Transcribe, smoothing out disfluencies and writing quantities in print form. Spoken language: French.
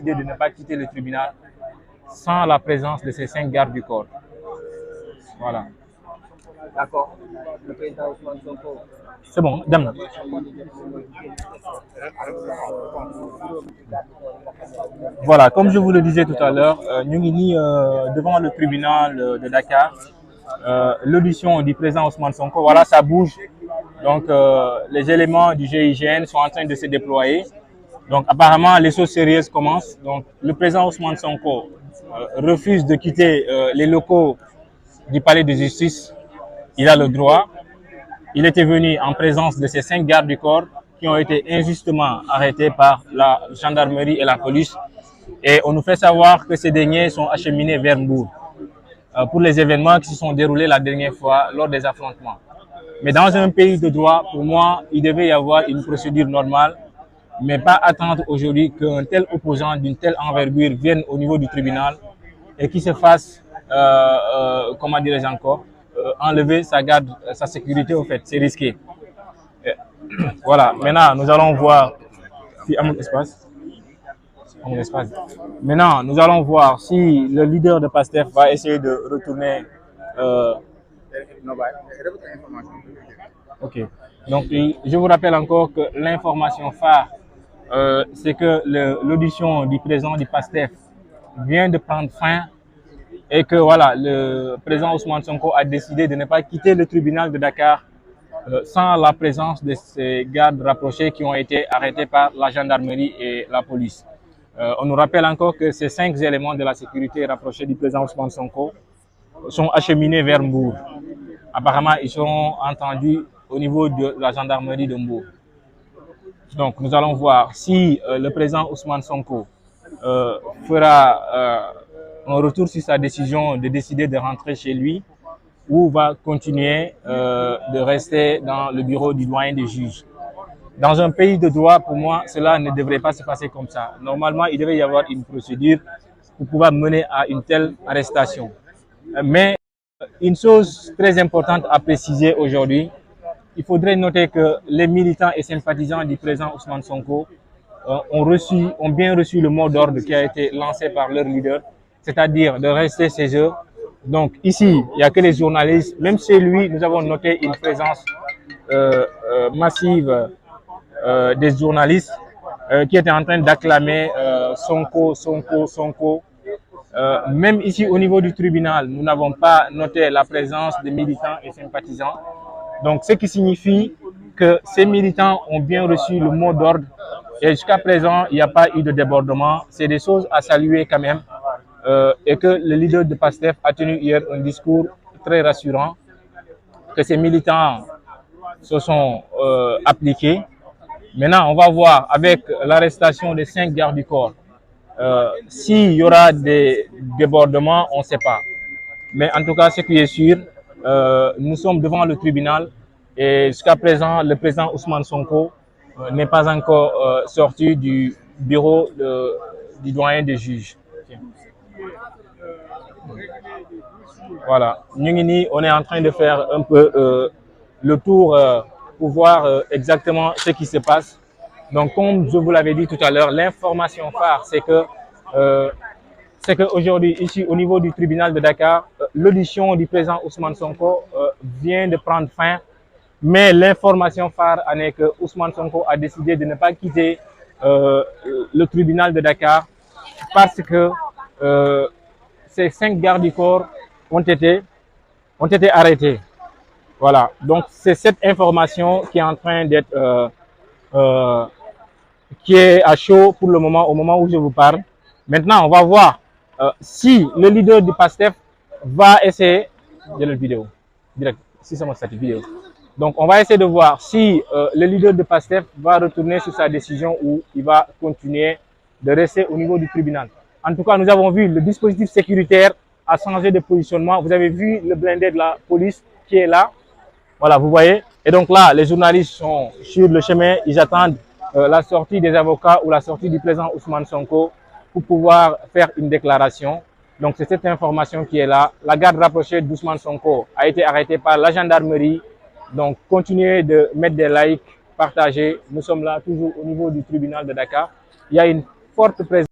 décidé de ne pas quitter le tribunal sans la présence de ces 5 gardes du corps. Voilà. D'accord. Le président Ousmane Sonko. C'est bon, dame. Voilà, comme je vous le disais tout à l'heure, nous sommes devant le tribunal de Dakar. L'audition du président Ousmane Sonko, voilà, ça bouge. Donc, les éléments du GIGN sont en train de se déployer. Donc, apparemment, les choses sérieuses commencent. Donc, le président Ousmane Sonko refuse de quitter les locaux du palais de justice. Il a le droit. Il était venu en présence de ces 5 gardes du corps qui ont été injustement arrêtés par la gendarmerie et la police. Et on nous fait savoir que ces derniers sont acheminés vers Mbour pour les événements qui se sont déroulés la dernière fois lors des affrontements. Mais dans un pays de droit, pour moi, il devait y avoir une procédure normale, mais pas attendre aujourd'hui qu'un tel opposant d'une telle envergure vienne au niveau du tribunal et qu'il se fasse, comment dirais-je encore, enlever sa garde, sa sécurité au fait, c'est risqué. Voilà, maintenant nous allons voir si à mon espace. Maintenant, nous allons voir si le leader de PASTEF va essayer de retourner. Ok. Donc, je vous rappelle encore que l'information phare, c'est que l'audition du président du PASTEF vient de prendre fin et que voilà, le président Ousmane Sonko a décidé de ne pas quitter le tribunal de Dakar sans la présence de ces gardes rapprochés qui ont été arrêtés par la gendarmerie et la police. On nous rappelle encore que ces 5 éléments de la sécurité rapprochés du président Ousmane Sonko sont acheminés vers Mbour. Apparemment, ils seront entendus au niveau de la gendarmerie de Mbour. Donc, nous allons voir si le président Ousmane Sonko fera un retour sur sa décision de décider de rentrer chez lui ou va continuer de rester dans le bureau du doyen des juges. Dans un pays de droit, pour moi, cela ne devrait pas se passer comme ça. Normalement, il devait y avoir une procédure pour pouvoir mener à une telle arrestation. Mais une chose très importante à préciser aujourd'hui, il faudrait noter que les militants et sympathisants du président Ousmane Sonko ont bien reçu le mot d'ordre qui a été lancé par leur leader, c'est-à-dire de rester chez eux. Donc ici, il n'y a que les journalistes. Même chez lui, nous avons noté une présence massive des journalistes qui étaient en train d'acclamer Sonko, Sonko, Sonko. Même ici, au niveau du tribunal, nous n'avons pas noté la présence des militants et sympathisants. Donc, ce qui signifie que ces militants ont bien reçu le mot d'ordre et jusqu'à présent, il n'y a pas eu de débordement. C'est des choses à saluer quand même. Et que le leader de PASTEF a tenu hier un discours très rassurant, que ces militants se sont appliqués. Maintenant, on va voir avec l'arrestation des 5 gardes du corps. S'il y aura des débordements, on ne sait pas. Mais en tout cas, ce qui est sûr, nous sommes devant le tribunal et jusqu'à présent, le président Ousmane Sonko n'est pas encore sorti du bureau du doyen des juges. Voilà, on est en train de faire un peu le tour pour voir exactement ce qui se passe. Donc, comme je vous l'avais dit tout à l'heure, l'information phare, c'est qu'aujourd'hui, ici, au niveau du tribunal de Dakar, l'audition du président Ousmane Sonko vient de prendre fin. Mais l'information phare en est que Ousmane Sonko a décidé de ne pas quitter le tribunal de Dakar parce que ces 5 gardes du corps ont été arrêtés. Voilà, donc c'est cette information qui est en train d'être, qui est à chaud pour le moment, au moment où je vous parle. Maintenant, on va voir si le leader du PASTEF va essayer de la vidéo, direct, si c'est mon statut vidéo. Donc, on va essayer de voir si le leader de PASTEF va retourner sur sa décision ou il va continuer de rester au niveau du tribunal. En tout cas, nous avons vu le dispositif sécuritaire a changé de positionnement. Vous avez vu le blindé de la police qui est là. Voilà, vous voyez. Et donc là, les journalistes sont sur le chemin. Ils attendent la sortie des avocats ou la sortie du président Ousmane Sonko pour pouvoir faire une déclaration. Donc, c'est cette information qui est là. La garde rapprochée d'Ousmane Sonko a été arrêtée par la gendarmerie. Donc, continuez de mettre des likes, partager. Nous sommes là toujours au niveau du tribunal de Dakar. Il y a une forte présence.